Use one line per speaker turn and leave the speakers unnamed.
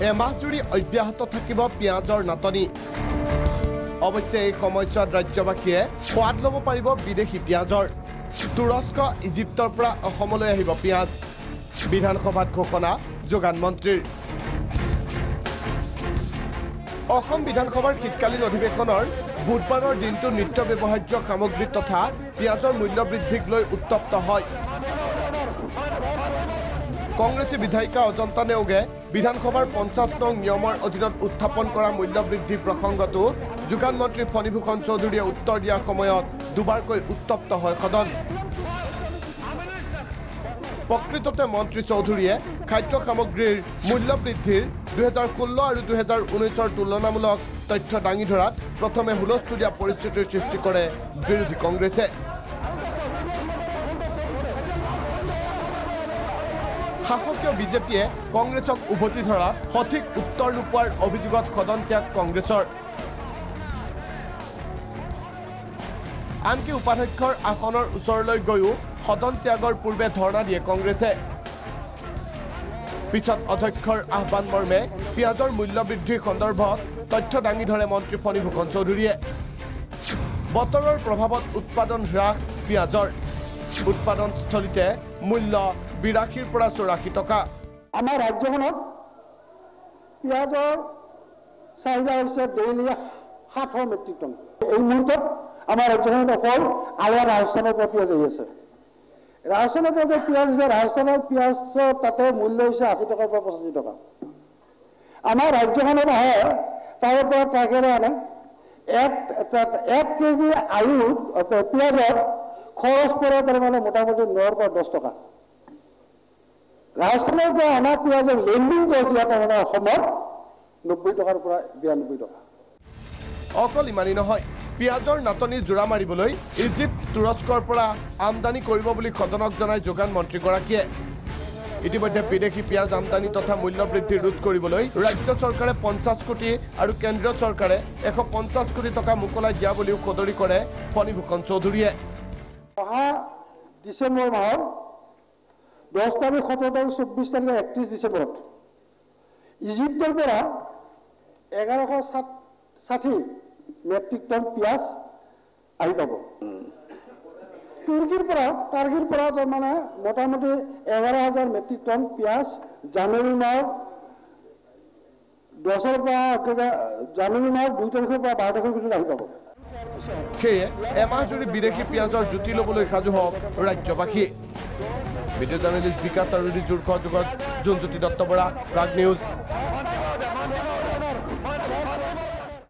এমাহ জুৰি অব্যাহত থাকিব পিঁয়াজৰ নাটনি অৱশ্যে এই সময়ছোৱাত ৰাজ্যবাসীয়ে সোৱাদ ল'ব পাৰিব বিদেশী পিঁয়াজৰ তুৰস্ক ইজিপ্তৰ পৰা অসমলৈ আহিব পিঁয়াজ বিধানসভাত ঘোষণা যোগান মন্ত্ৰীৰ অসম বিধানসভাৰ শীতকালীন অধিৱেশনৰ বুধবাৰৰ দিনটো নিত্য ব্যৱহাৰ্য সামগ্ৰী তথা পিঁয়াজৰ মূল্য বৃদ্ধিক লৈ উত্তপ্ত হয় কংগ্ৰেছী বিধায়িকা অজন্তা নেওগে বিধানসভাৰ 50 নং নিয়মৰ অধীনত উত্থাপন কৰা মূল্য বৃদ্ধি প্ৰসংগটো যোগান মন্ত্ৰী ফণীভূষণ চৌধুৰীয়ে উত্তৰ দিয়াৰ সময়ত দুবাৰকৈ উত্তপ্ত হয় সদন প্ৰকৃততে মন্ত্ৰী চৌধুৰীয়ে খাদ্য সামগ্ৰীৰ মূল্য বৃদ্ধিৰ 2016 আৰু 2019ৰ তুলনামূলক তথ্য দাঙি ধৰাত প্ৰথমে হুলস্থুলীয়া পৰিস্থিতিৰ সৃষ্টি কৰে বিৰোধী কংগ্ৰেছে শাসকীয় বিজেপিয়ে কংগ্ৰেছক উভতি ধৰা সঠিক উত্তৰ নোপোৱাৰ অভিযোগত সদন ত্যাগ কংগ্ৰেছৰ আনকি উপাধ্যক্ষৰ আসনৰ ওচৰলৈ গৈও সদন ত্যাগৰ পূৰ্বে ধৰ্ণা দিয়ে কংগ্ৰেছে পিছত অধ্যক্ষৰ আহ্বান মৰ্মে পিঁয়াজৰ মূল্য বৃদ্ধিৰ সন্দৰ্ভত তথ্য দাঙি ধৰে মন্ত্ৰী ফণীভূষণ চৌধুৰীয়ে বতৰৰ প্ৰভাৱত উৎপাদন হ্ৰাস পিঁয়াজৰ উৎপাদনস্থলীতে মূল্য 82 পৰা 84 টকা
আমাৰ ৰাজ্যখনত পিঁয়াজৰ চাহিদা হৈছে ডেইলি 700 মেট্ৰিক টন এই মুহূৰ্তত আমাৰ ৰাজ্যখনত অকল আলুৱা ৰাজস্থানৰ পৰা পিঁয়াজ আহি আছে ৰাজস্থানৰ পৰা যে পিঁয়াজ আছে ৰাজস্থানৰ পিঁয়াজৰ তাতে মূল্য হৈছে 80 টকাৰ পৰা 85 টকা আমাৰ ৰাজ্যখনত আহে তাৰ পৰা ট্ৰাকেৰে আনে এক কেজি আলু পিঁয়াজত খৰচ পৰে তাৰমানে মোটামুটি 9 পৰা 10 টকা ৰাজস্থানৰ পৰা অনা পিঁয়াজৰ লেণ্ডিং কষ্ট তাৰমানে অসমত 90 টকাৰ পৰা 92 টকা
অকল ইমানেই নহয় পিঁয়াজৰ নাটনি জোৰা মাৰিবলৈ ইজিপ্ত তুৰস্কৰ পৰা আমদানি কৰিব বুলি সদনক জনাই যোগান মন্ত্ৰীগৰাকীয়ে ইতিমধ্যে বিদেশী পিঁয়াজ আমদানি তথা মূল্য বৃদ্ধি ৰোধ কৰিবলৈ ৰাজ্য চৰকাৰে 50 কোটি আৰু কেন্দ্ৰীয় চৰকাৰে 150 কোটি টকা মোকলাই দিয়া বুলিও সদৰি কৰে ফণীভূষণ চৌধুৰীয়ে
অহা ডিচেম্বৰ মাহৰ 10 তাৰিখ 17 তাৰিখ 24 তাৰিখ 31 ডিচেম্বৰত ইজিপ্তৰ পৰা 1160 মেট্ৰিক টন পিঁয়াজ আহি পাব তুৰ্কীৰ পৰা তাৰমানে মোটামুটি 11,000 মেট্ৰিক টন পিঁয়াজ জানুৱাৰী মাহৰ 10ৰ পৰা জানুৱাৰী মাহৰ 2 তাৰিখৰ পৰা 12 তাৰিখৰ ভিতৰত আহি পাব
সেয়ে এমাহ জুৰি বিদেশী পিঁয়াজৰ জুতি ল'বলৈ সাজু হওক ৰাজ্যবাসী ভিডিঅ' জাৰ্নেলিষ্ট বিকাশ আৰু ৰিজুৰ সহযোগত জোনজ্যোতি দত্ত বৰা প্ৰাগ নিউজ